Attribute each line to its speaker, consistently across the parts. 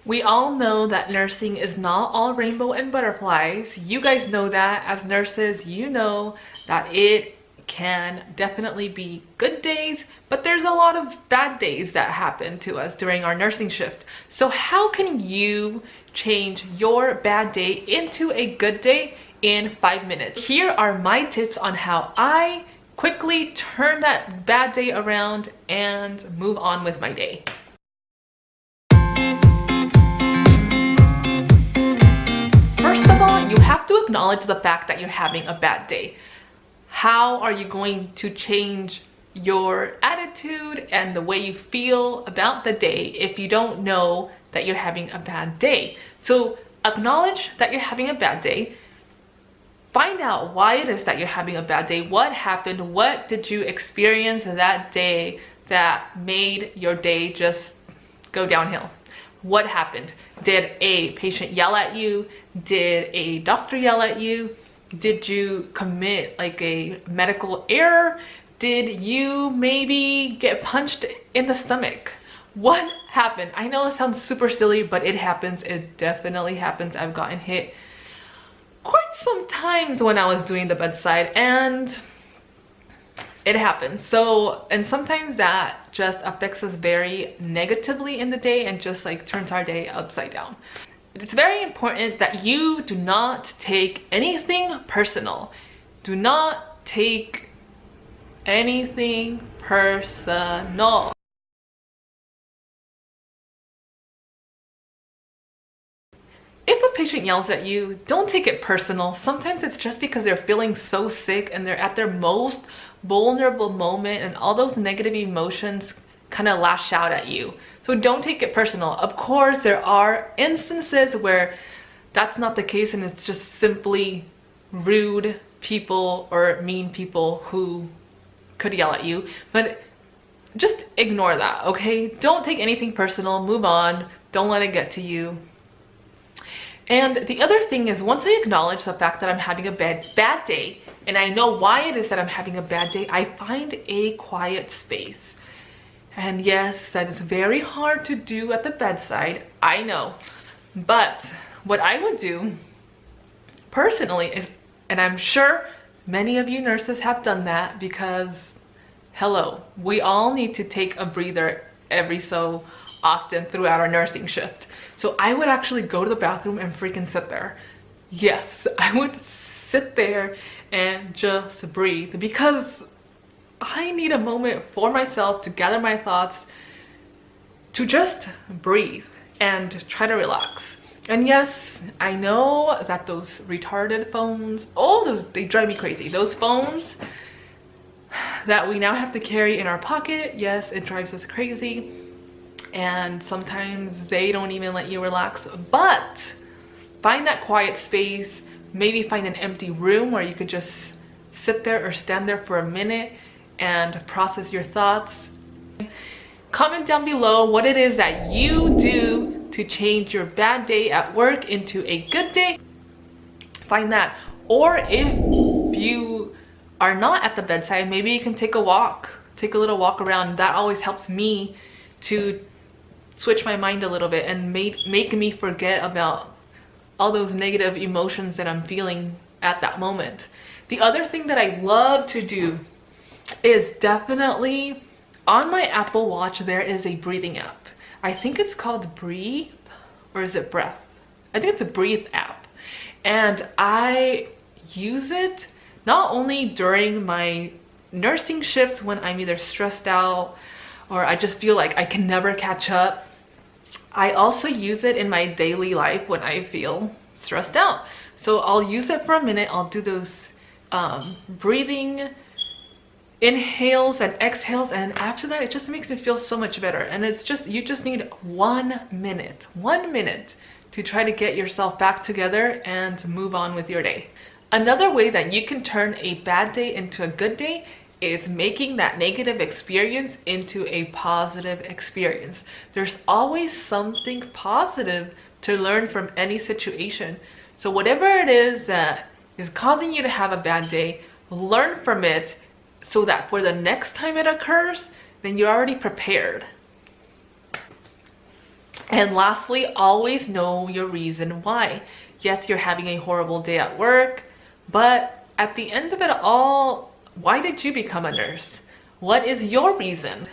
Speaker 1: We all know that nursing is not all rainbow and butterflies. You guys know that. As nurses, you know that it can definitely be good days, but there's a lot of bad days that happen to us during our nursing shift. So how can you change your bad day into a good day in 5 minutes? Here are my tips on how I quickly turn that bad day around and move on with my day. First of all, you have to acknowledge the fact that you're having a bad day. How are you going to change your attitude and the way you feel about the day if you don't know that you're having a bad day? So acknowledge that you're having a bad day. Find out why it is that you're having a bad day. What happened? What did you experience that day that made your day just go downhill? What happened? Did a patient yell at you? Did a doctor yell at you? Did you commit like a medical error? Did you maybe get punched in the stomach? What happened? I know it sounds super silly, but it happens. It definitely happens. I've gotten hit quite some times when I was doing the bedside, and it happens. So, and sometimes that just affects us very negatively in the day and just like turns our day upside down. It's very important that you do not take anything personal. Do not take anything personal. If a patient yells at you, don't take it personal. Sometimes it's just because they're feeling so sick and they're at their most vulnerable moment, and all those negative emotions kind of lash out at you. So don't take it personal. Of course, there are instances where that's not the case and it's just simply rude people or mean people who could yell at you, but just ignore that, okay? Don't take anything personal, move on, don't let it get to you. And the other thing is, once I acknowledge the fact that I'm having a bad day, and I know why it is that I'm having a bad day, I find a quiet space. And yes, that is very hard to do at the bedside, I know. But what I would do personally is, and I'm sure many of you nurses have done that, because hello, we all need to take a breather every so often throughout our nursing shift. So I would actually go to the bathroom and freaking sit there. Yes, I would sit there and just breathe, because I need a moment for myself to gather my thoughts, to just breathe and try to relax. And yes, I know that those retarded phones, they drive me crazy. Those phones that we now have to carry in our pocket, yes, it drives us crazy. And sometimes they don't even let you relax. But find that quiet space, maybe find an empty room where you could just sit there or stand there for a minute and process your thoughts. Comment down below what it is that you do to change your bad day at work into a good day. Find that. Or if you are not at the bedside, maybe you can take a walk, take a little walk around. That always helps me to switch my mind a little bit and make me forget about all those negative emotions that I'm feeling at that moment. The other thing that I love to do is definitely, on my Apple Watch there is a breathing app. I think it's called Breathe, or is it Breath? I think it's a Breathe app. And I use it not only during my nursing shifts when I'm either stressed out or I just feel like I can never catch up. I also use it in my daily life when I feel stressed out. So I'll use it for a minute. I'll do those breathing inhales and exhales, and after that it just makes me feel so much better. And it's just, you just need 1 minute to try to get yourself back together and move on with your day. Another way that you can turn a bad day into a good day is making that negative experience into a positive experience. There's always something positive to learn from any situation. So whatever it is that is causing you to have a bad day, learn from it so that for the next time it occurs, then you're already prepared. And lastly, always know your reason why. Yes, you're having a horrible day at work, but at the end of it all, why did you become a nurse? What is your reason?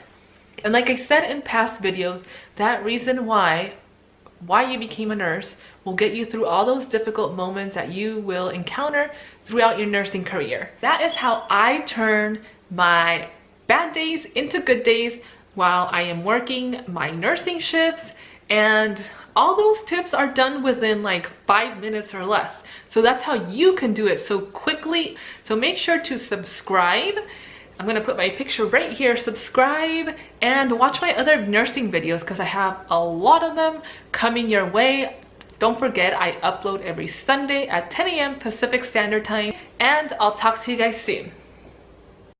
Speaker 1: And like I said in past videos, that reason why you became a nurse will get you through all those difficult moments that you will encounter throughout your nursing career. That is how I turn my bad days into good days while I am working my nursing shifts, and all those tips are done within like 5 minutes or less. So that's how you can do it so quickly. So make sure to subscribe. I'm gonna put my picture right here. Subscribe and watch my other nursing videos because I have a lot of them coming your way. Don't forget, I upload every Sunday at 10 a.m. Pacific Standard Time, and I'll talk to you guys soon.